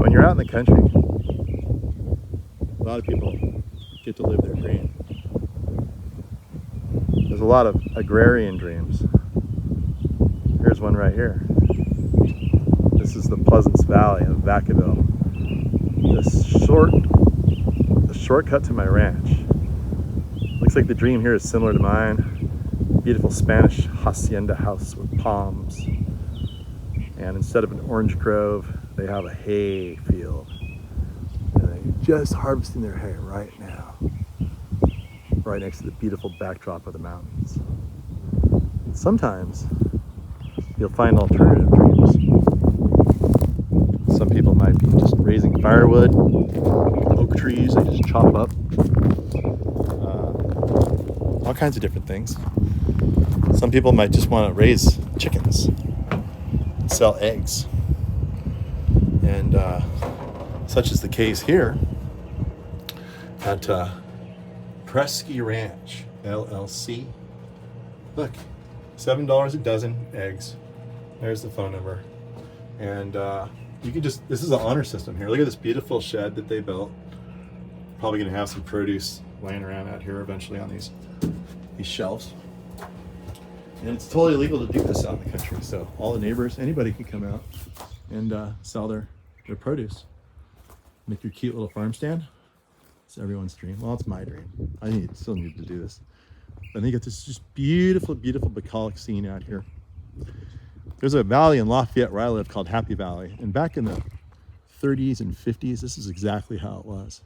when you're out in the country, a lot of people get to live their dream. There's a lot of agrarian dreams. Here's one right here. This is the Pleasance Valley of Vacaville. The shortcut to my ranch. Looks like the dream here is similar to mine. Beautiful Spanish hacienda house with palms. And instead of an orange grove, they have a hay field. And they're just harvesting their hay right now. Right next to the beautiful backdrop of the mountains. Sometimes you'll find alternative dreams. Some people might be just raising firewood, oak trees they just chop up, all kinds of different things. Some people might just want to raise chickens, sell eggs, and such is the case here at Preski Ranch, LLC. Look, $7 a dozen eggs. There's the phone number. And you can just, this is an honor system here. Look at this beautiful shed that they built. Probably gonna have some produce laying around out here eventually on these shelves. And it's totally illegal to do this out in the country. So all the neighbors, anybody can come out and sell their produce. Make your cute little farm stand. It's everyone's dream. Well, it's my dream. I still need to do this. I think it's this just beautiful, beautiful bucolic scene out here. There's a valley in Lafayette where I live called Happy Valley. And back in the 30s and 50s, this is exactly how it was.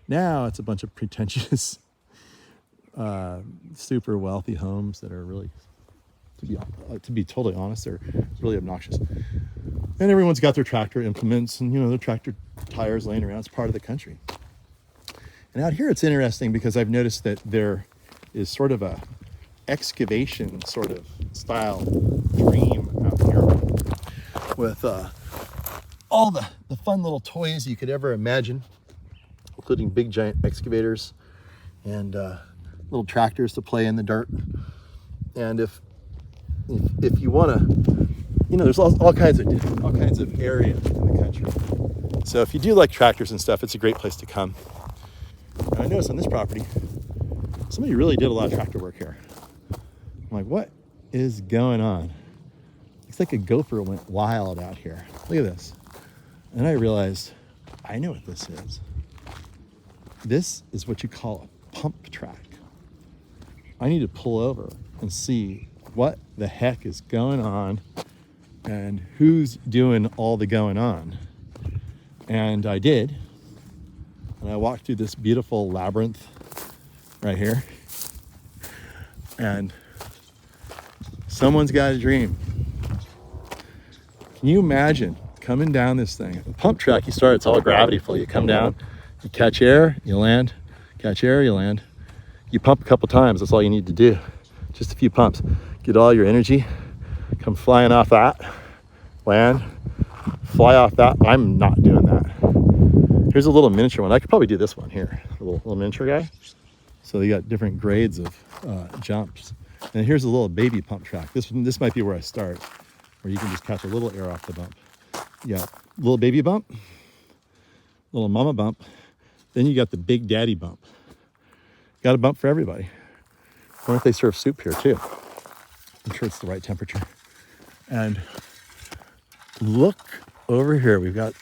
Now it's a bunch of pretentious, super wealthy homes that are really, to be totally honest, they're really obnoxious. And everyone's got their tractor implements and, their tractor tires laying around. It's part of the country. And out here it's interesting because I've noticed that there is sort of a excavation sort of style dream out here with all the fun little toys you could ever imagine, including big giant excavators and little tractors to play in the dirt. And if you want to, there's all kinds of area in the country. So if you do like tractors and stuff, it's a great place to come. And I noticed on this property, somebody really did a lot of tractor work here. I'm like, what is going on? Looks like a gopher went wild out here. Look at this. And I realized, I know what this is. This is what you call a pump track. I need to pull over and see what the heck is going on and who's doing all the going on. And I did. And I walked through this beautiful labyrinth right here. And someone's got a dream. Can you imagine coming down this thing? The pump track, you start, it's all gravity flow. You come down, you catch air, you land, catch air, you land. You pump a couple times, that's all you need to do. Just a few pumps. Get all your energy, come flying off that, land, fly off that. I'm not doing that. Here's a little miniature one. I could probably do this one here, a little miniature guy. So they got different grades of jumps. And here's a little baby pump track. This might be where I start, where you can just catch a little air off the bump. Yeah, little baby bump, little mama bump. Then you got the big daddy bump. Got a bump for everybody. I wonder if they serve soup here too. I'm sure it's the right temperature. And look over here. We've got,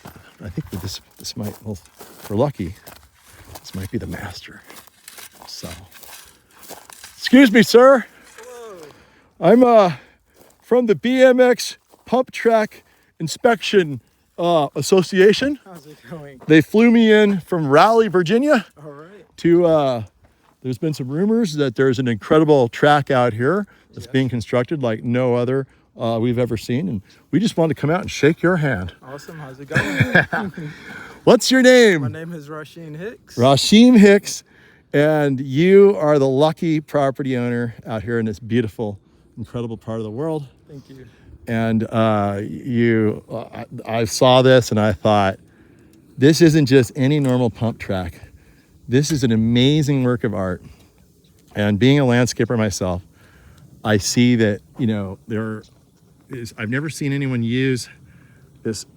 I think this might, well, if we're lucky, this might be the master. So, excuse me, sir. Hello. I'm from the BMX Pump Track Inspection Association. How's it going? They flew me in from Raleigh, Virginia. All right. To there's been some rumors that there's an incredible track out here that's being constructed like no other we've ever seen, and we just wanted to come out and shake your hand. Awesome. How's it going? What's your name? My name is Rasheen Hicks. Rashim Hicks, and you are the lucky property owner out here in this beautiful, incredible part of the world. Thank you. And I saw this and I thought, this isn't just any normal pump track. This is an amazing work of art. And being a landscaper myself, I see that, I've never seen anyone use this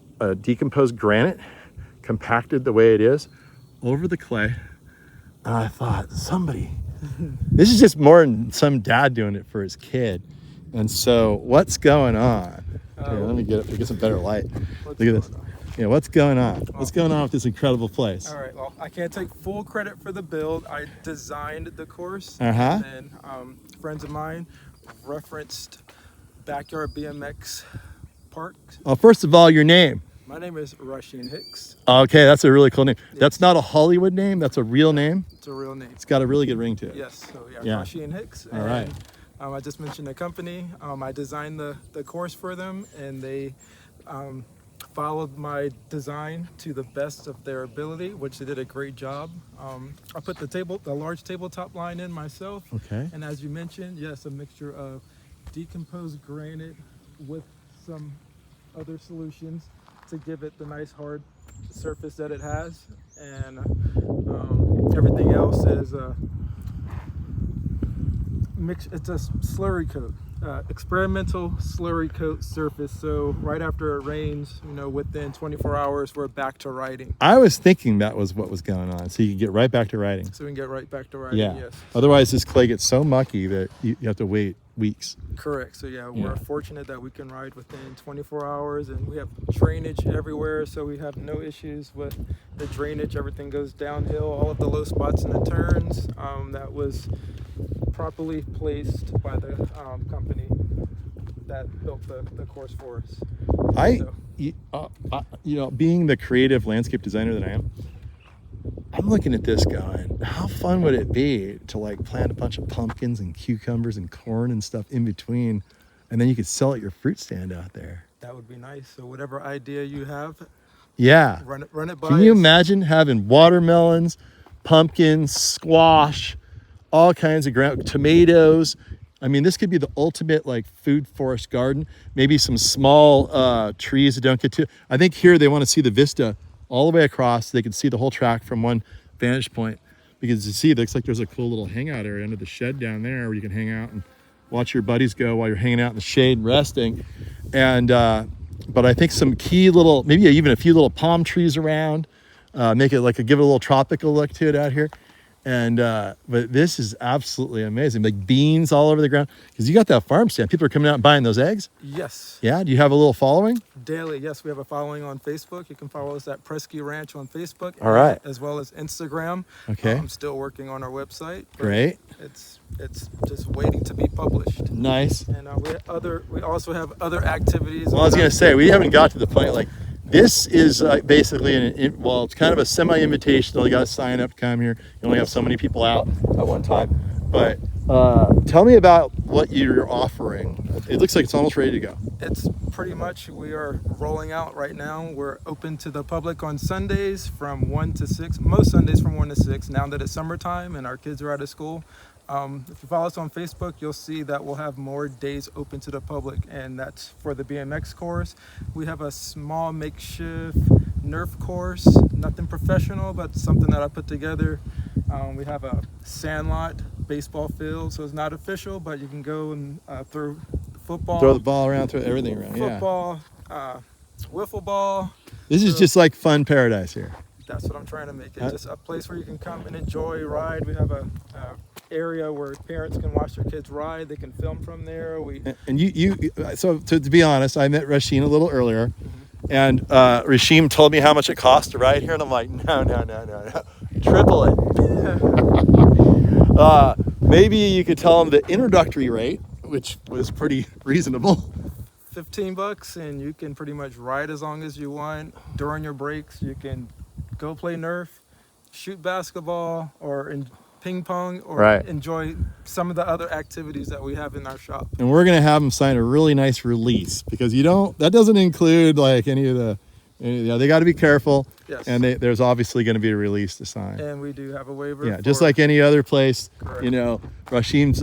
decomposed granite compacted the way it is over the clay. And I thought, this is just more than some dad doing it for his kid. And so what's going on? Here, let me get some better light. Look at this. Yeah, what's going on? What's going on with this incredible place? All right, well, I can't take full credit for the build. I designed the course. Uh-huh. And then friends of mine referenced backyard BMX park. Well, first of all, your name. My name is Rasheen Hicks. Okay, that's a really cool name. Yes. That's not a Hollywood name. That's a real name. It's a real name. It's got a really good ring to it. Yes, so Yeah. Rasheen Hicks. All right. I just mentioned the company. I designed the course for them, and they followed my design to the best of their ability, which they did a great job. I put the large tabletop line in myself. Okay. And as you mentioned, yes, a mixture of decomposed granite with some other solutions to give it the nice hard surface that it has. And everything else is it's a slurry coat, experimental slurry coat surface. So right after it rains, within 24 hours, we're back to riding. I was thinking that was what was going on. So you can get right back to riding. So we can get right back to riding, Yeah. yes. Otherwise, this clay gets so mucky that you have to wait weeks. Correct. So Yeah. we're fortunate that we can ride within 24 hours, and we have drainage everywhere, so we have no issues with the drainage. Everything goes downhill. All of the low spots in the turns, that was properly placed by the company that built the course for us. Being the creative landscape designer that I am, I'm looking at this going, how fun would it be to like plant a bunch of pumpkins and cucumbers and corn and stuff in between, and then you could sell at your fruit stand out there. That would be nice. So whatever idea you have, Yeah. run it by Can you us. imagine having watermelons, pumpkins, squash, all kinds of tomatoes? I mean, this could be the ultimate like food forest garden. Maybe some small trees that don't get too. I think here they want to see the vista all the way across. So they can see the whole track from one vantage point. Because you see, it looks like there's a cool little hangout area under the shed down there where you can hang out and watch your buddies go while you're hanging out in the shade and resting. And but I think some key little, maybe even a few little palm trees around, make it like give it a little tropical look to it out here. And but this is absolutely amazing. Like beans all over the ground, because you got that farm stand. People are coming out and buying those eggs. Yes. Yeah. Do you have a little following? Daily, yes. We have a following on Facebook. You can follow us at Preski Ranch on Facebook. All right. As well as Instagram. Okay. I'm still working on our website. but Great. It's just waiting to be published. Nice. And we also have other activities. Well, I was gonna say, we haven't got to the point like this is basically it's kind of a semi-invitational. You got to sign up, come here. You only have so many people out at one time. But tell me about what you're offering. It looks like it's almost ready to go. It's pretty much, we are rolling out right now. We're open to the public on Sundays from 1 to 6. Most Sundays from 1 to 6. Now that it's summertime and our kids are out of school. If you follow us on Facebook, you'll see that we'll have more days open to the public, and that's for the BMX course. We have a small makeshift Nerf course, nothing professional, but something that I put together. We have a sandlot baseball field, so it's not official, but you can go and throw football. Throw the ball around, throw everything around. Football, wiffle ball. This is just like fun paradise here. That's what I'm trying to make it. Just a place where you can come and enjoy, ride. We have a area where parents can watch their kids ride. They can film from there. And so to be honest, I met Rasheen a little earlier, and Rashim told me how much it cost to ride here, and I'm like, no, triple it. Maybe you could tell them the introductory rate, which was pretty reasonable. $15, and you can pretty much ride as long as you want. During your breaks, you can go play Nerf, shoot basketball, or ping pong, or enjoy some of the other activities that we have in our shop. And we're gonna have them sign a really nice release, because that doesn't include like any of the, they got to be careful. Yes. And there's obviously going to be a release to sign. And we do have a waiver. Yeah, just like any other place. Correct. Rashim's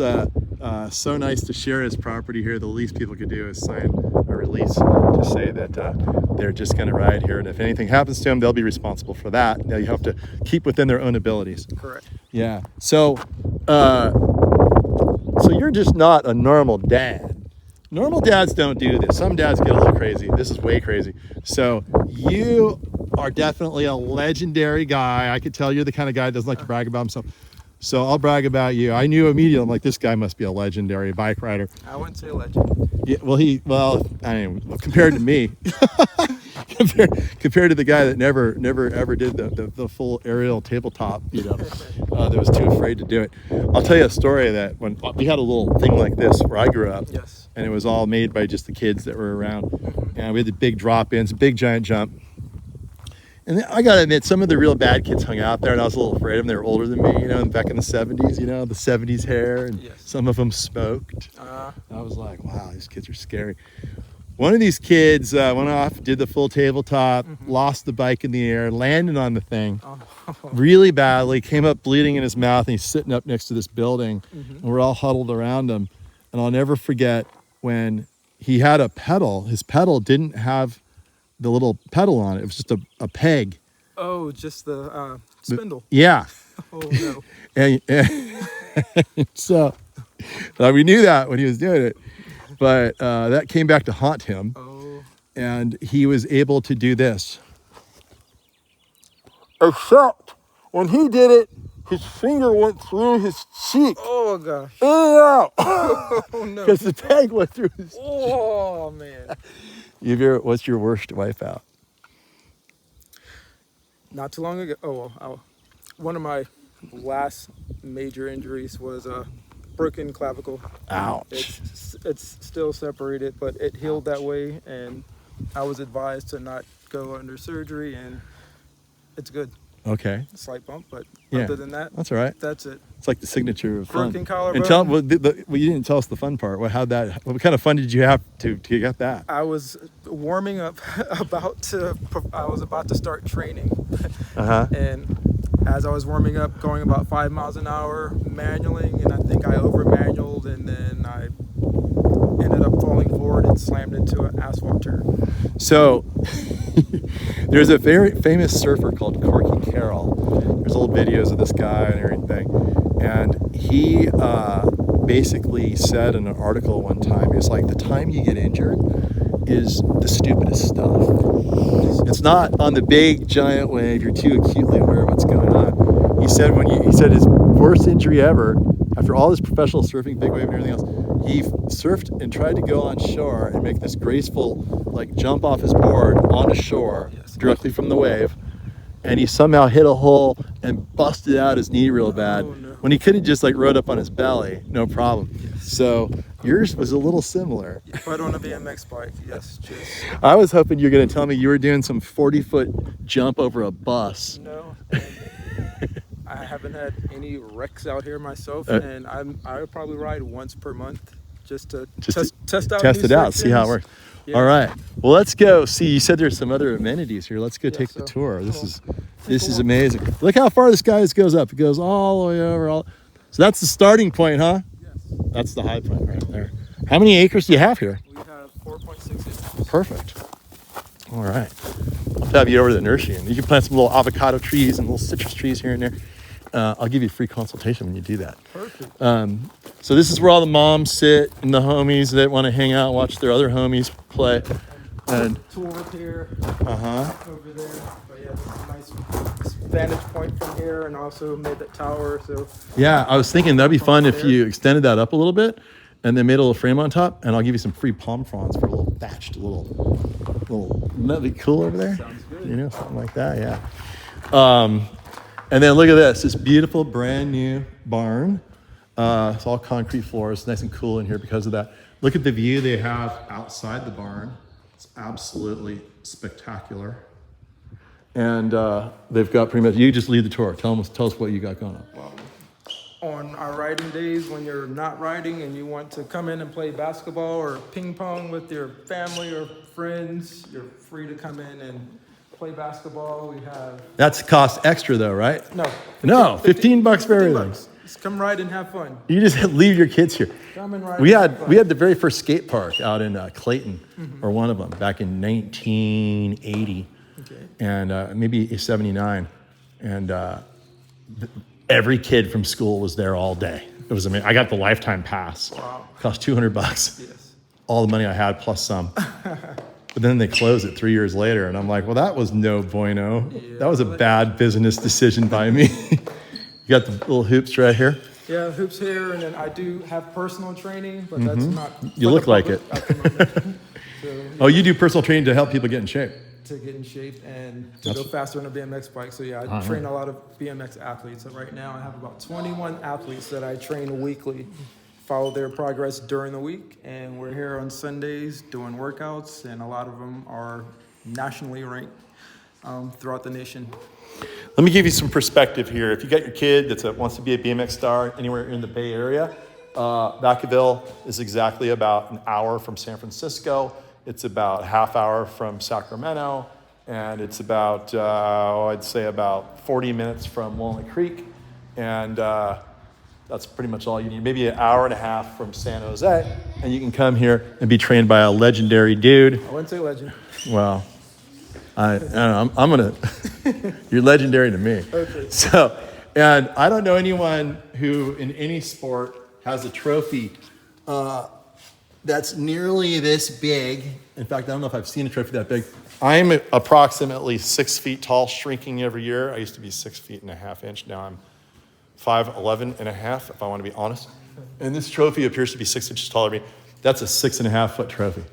so nice to share his property here. The least people could do is sign a release to say that they're just going to ride here, and if anything happens to them, they'll be responsible for that. Now you have to keep within their own abilities. Correct. Yeah. So you're just not a normal dad. Normal dads don't do this. Some dads get a little crazy. This is way crazy. So you are definitely a legendary guy. I could tell you're the kind of guy that doesn't like to brag about himself. So I'll brag about you. I knew immediately, I'm like, this guy must be a legendary bike rider. I wouldn't say legend. Yeah, well, I mean, compared to me, compared to the guy that never ever did the full aerial tabletop, that was too afraid to do it. I'll tell you a story that when we had a little thing like this where I grew up, Yes. and it was all made by just the kids that were around, and we had the big drop-ins, big giant jump. And I gotta admit, some of the real bad kids hung out there, and I was a little afraid of them. They were older than me, back in the 70s, the 70s hair, and Yes. some of them smoked. I was like, wow, these kids are scary. One of these kids went off, did the full tabletop, lost the bike in the air, landed on the thing really badly, came up bleeding in his mouth, and he's sitting up next to this building, and we're all huddled around him. And I'll never forget when he had a pedal. His pedal didn't have the little pedal on it. It was just a peg. Oh, just the spindle. Yeah. Oh, no. and so we knew that when he was doing it, but that came back to haunt him. Oh. And he was able to do this. Except when he did it, his finger went through his cheek. Oh, gosh. In and out. Oh, no. Because the peg went through his cheek. Oh, man. What's your worst wipeout? Not too long ago, one of my last major injuries was a broken clavicle. Ouch. It's still separated, but it healed that way, and I was advised to not go under surgery, and it's good. Okay. Slight bump, but Yeah. other than that, That's all right. that's it. It's like the signature of fun. Broken collarbone. And you didn't tell us the fun part. What kind of fun did you have to get that? I was warming up, I was about to start training, and as I was warming up, going about 5 miles an hour, manualing, and I think I over-manualed, and then I ended up falling forward and slammed into an asphalt turn. So there's a very famous surfer called Corky Carroll. There's old videos of this guy and everything. And he basically said in an article one time, it's like the time you get injured is the stupidest stuff. It's not on the big giant wave. You're too acutely aware of what's going on. He said his worst injury ever, after all his professional surfing, big wave and everything else, he surfed and tried to go on shore and make this graceful jump off his board onto shore directly from the wave. And he somehow hit a hole and busted out his knee real bad. Oh, no. When he could have just rode up on his belly, no problem. So yours was a little similar. But on a BMX bike, yes, just I was hoping you were going to tell me you were doing some 40-foot jump over a bus. no. I haven't had any wrecks out here myself, and I would probably ride once per month just to test out. Test these it out, see how it sections. works. Yeah. All right. Well, let's go. See, you said there's some other amenities here. Let's go take the so tour. This come is amazing. Look how far this guy goes up. It goes all the way over. So that's the starting point, huh? Yes. That's the high point right there. How many acres do you have here? We have 4.6 inches. Perfect. All right. I'll have you over to the nursery, and you can plant some little avocado trees and little citrus trees here and there. I'll give you a free consultation when you do that. Perfect. So this is where all the moms sit and the homies that want to hang out, watch their other homies play. And Tour here, over there. But yeah, this is a nice vantage point from here, and also made that tower. So yeah, I was thinking that'd be fun if you extended that up a little bit and then made a little frame on top, and I'll give you some free palm fronds for a little thatched wouldn't that be cool over there? sounds good. Something like that, yeah. And then look at this beautiful brand new barn. It's all concrete floors, nice and cool in here because of that. Look at the view they have outside the barn. It's absolutely spectacular. And they've got pretty much, you just lead the tour. Tell us what you got going on. On our riding days, when you're not riding and you want to come in and play basketball or ping pong with your family or friends, you're free to come in and play basketball. We have That's cost extra though, right? no, $15 for everything. $15. Just come ride and have fun. You just leave your kids here. Come and ride. We and have fun. had the very first skate park out in Clayton, or one of them, back in 1980, and maybe 79, and every kid from school was there all day. It was amazing. I got the lifetime pass. Wow. Cost $200. Yes. All the money I had plus some. But then they close it 3 years later, and I'm like, well, that was no bueno. That was a bad business decision by me. You got the little hoops right here. Yeah, hoops here, and then I do have personal training, but that's not. You look like it. At the moment. So, Oh, you do personal training to help people get in shape. to get in shape and to go faster on a BMX bike. So yeah, I train a lot of BMX athletes. So right now I have about 21 athletes that I train weekly, follow their progress during the week. And we're here on Sundays doing workouts, and a lot of them are nationally ranked throughout the nation. Let me give you some perspective here. If you got your kid that wants to be a BMX star anywhere in the Bay Area, Vacaville is exactly about an hour from San Francisco. It's about a half hour from Sacramento, and it's about, I'd say about 40 minutes from Walnut Creek, and that's pretty much all you need. Maybe an hour and a half from San Jose, and you can come here and be trained by a legendary dude. I wouldn't say legend. Well, I don't know, I'm gonna, you're legendary to me. Okay. So, and I don't know anyone who in any sport has a trophy that's nearly this big. In fact, I don't know if I've seen a trophy that big. I'm approximately 6 feet tall, shrinking every year. I used to be 6 feet and a half inch. Now I'm 5'11" and a half, if I want to be honest. And this trophy appears to be 6 inches taller than me. That's a 6.5 foot trophy.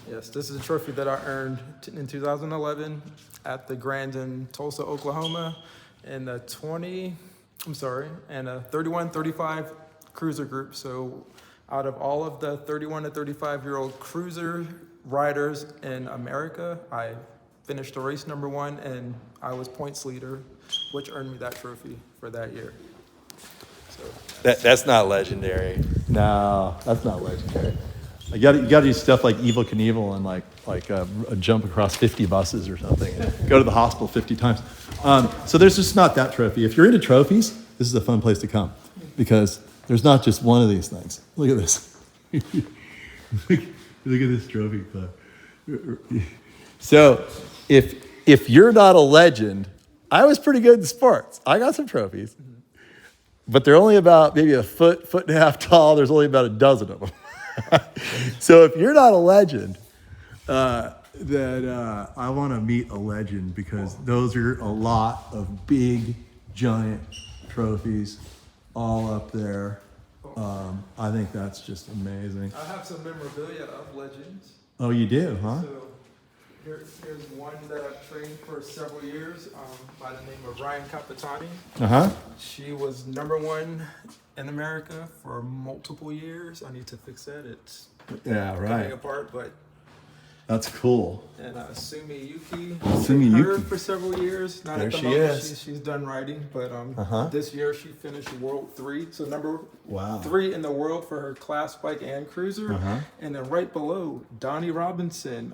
Yes, this is a trophy that I earned in 2011 at the Grand in Tulsa, Oklahoma, and a 31-35 cruiser group. So out of all of the 31 to 35-year-old cruiser riders in America, I finished the race number 1, and I was points leader, which earned me that trophy for that year. So That's not legendary. No, that's not legendary. You got to do stuff like Evel Knievel and like a jump across 50 buses or something, and go to the hospital 50 times. So there's just not that trophy. If you're into trophies, this is a fun place to come, because there's not just one of these things. Look at this. Look at this trophy club. So if you're not a legend, I was pretty good in sports. I got some trophies, but they're only about maybe a foot and a half tall. There's only about a dozen of them. So if you're not a legend, then I want to meet a legend, because those are a lot of big, giant trophies all up there. I think that's just amazing. I have some memorabilia of legends. Oh, you do, huh? So here's one that I've trained for several years by the name of Ryan Capitani. Uh-huh. She was #1 in America for multiple years. I need to fix that. It's Yeah, coming right. apart, but That's cool. and Sumi Yuki. Sumi Her Yuki. for several years. Not There at the she moment. is. She's done riding, but Uh-huh. this year she finished World 3. So number Wow. 3 in the world for her class bike and cruiser. Uh-huh. And then right below, Donnie Robinson,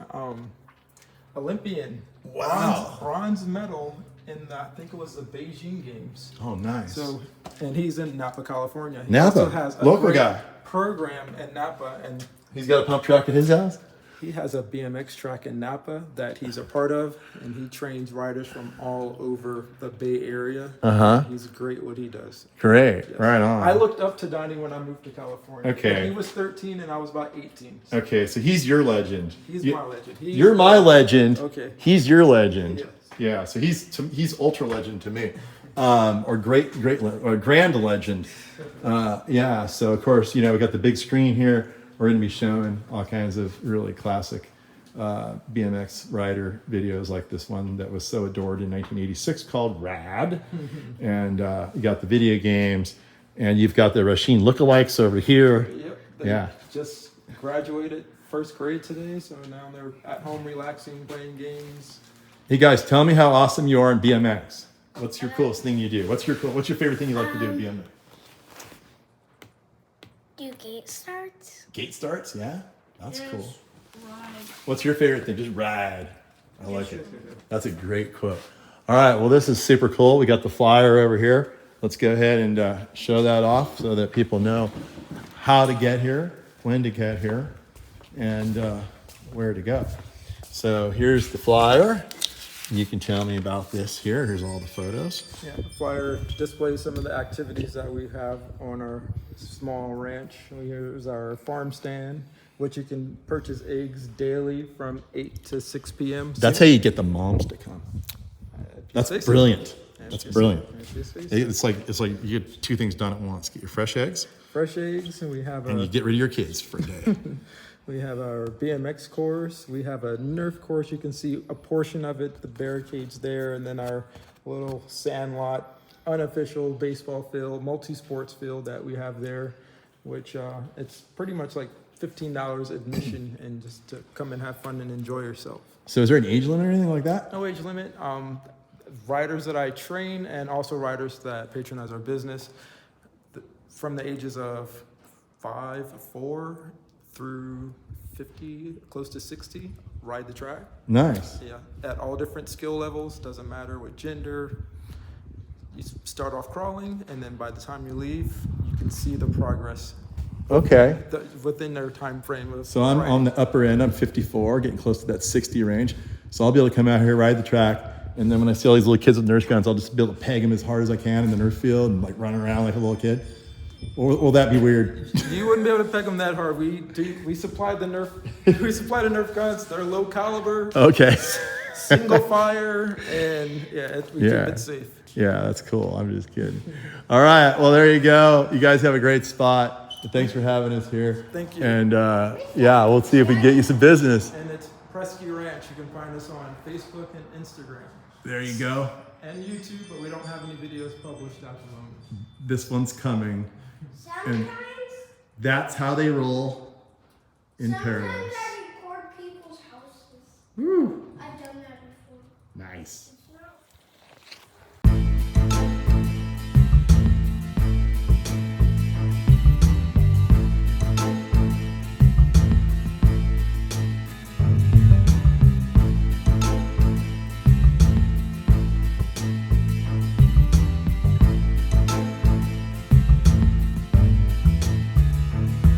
Olympian. Wow. Bronze medal in I think it was the Beijing Games. Oh, nice. So, and he's in Napa, California. He Napa, also has a local great guy. program in Napa, and He's got a pump track at his house? he has a BMX track in Napa that he's a part of, and he trains riders from all over the Bay Area. Uh-huh. He's great at what he does. Great. Yes. Right on. I looked up to Donnie when I moved to California. Okay. He was 13 and I was about 18. So Okay, so he's your legend. he's You- my legend. He's You're my legend. Okay. He's your legend. Yes. Yeah, so he's ultra legend to me, or or grand legend. Yeah. So of course, we got the big screen here. We're going to be showing all kinds of really classic BMX rider videos, like this one that was so adored in 1986 called Rad, and you got the video games, and you've got the Rasheen lookalikes over here. Yep. They Yeah. just graduated first grade today, so now they're at home relaxing, playing games. Hey guys, tell me how awesome you are in BMX. What's your coolest thing you do? What's your favorite thing you like to do in BMX? Do gate starts? Gate starts, yeah? That's cool. Ride. What's your favorite thing? Just ride. I like it. That's a great quote. All right, well, this is super cool. We got the flyer over here. Let's go ahead and show that off so that people know how to get here, when to get here, and where to go. So here's the flyer. You can tell me about this here. Here's all the photos. Yeah, the flyer displays some of the activities that we have on our small ranch. Here's our farm stand. which you can purchase eggs daily from 8 to 6 p.m. That's how you get the moms to come. That's brilliant. That's brilliant. It's like you get two things done at once. Get your fresh eggs. Fresh eggs, and we have and you get rid of your kids for a day. We have our BMX course. We have a Nerf course. You can see a portion of it, the barricades there, and then our little sandlot, unofficial baseball field, multi-sports field that we have there, which it's pretty much like $15 admission and just to come and have fun and enjoy yourself. So is there an age limit or anything like that? No age limit. Riders that I train and also riders that patronize our business from the ages of 4 through 50, close to 60, ride the track. Nice. Yeah, at all different skill levels, doesn't matter what gender. You start off crawling, and then by the time you leave, you can see the progress. Okay. Within their time frame. So I'm on the upper end. I'm 54, getting close to that 60 range. So I'll be able to come out here, ride the track, and then when I see all these little kids with Nerf guns, I'll just be able to peg them as hard as I can in the Nerf field and like run around like a little kid. Or will that be weird? You wouldn't be able to peg them that hard. We supply the Nerf. We supply the Nerf guns. They're low caliber. Okay. Single fire, and we keep it safe. Yeah, that's cool. I'm just kidding. All right. Well, there you go. You guys have a great spot. Thanks for having us here. Thank you. And we'll see if we can get you some business. And it's Preski Ranch. You can find us on Facebook and Instagram. There you go. And YouTube, but we don't have any videos published at the moment. This one's coming. Sometimes. That's how they roll in paradise. Sometimes I record people's houses. Woo. I've done that before. Nice.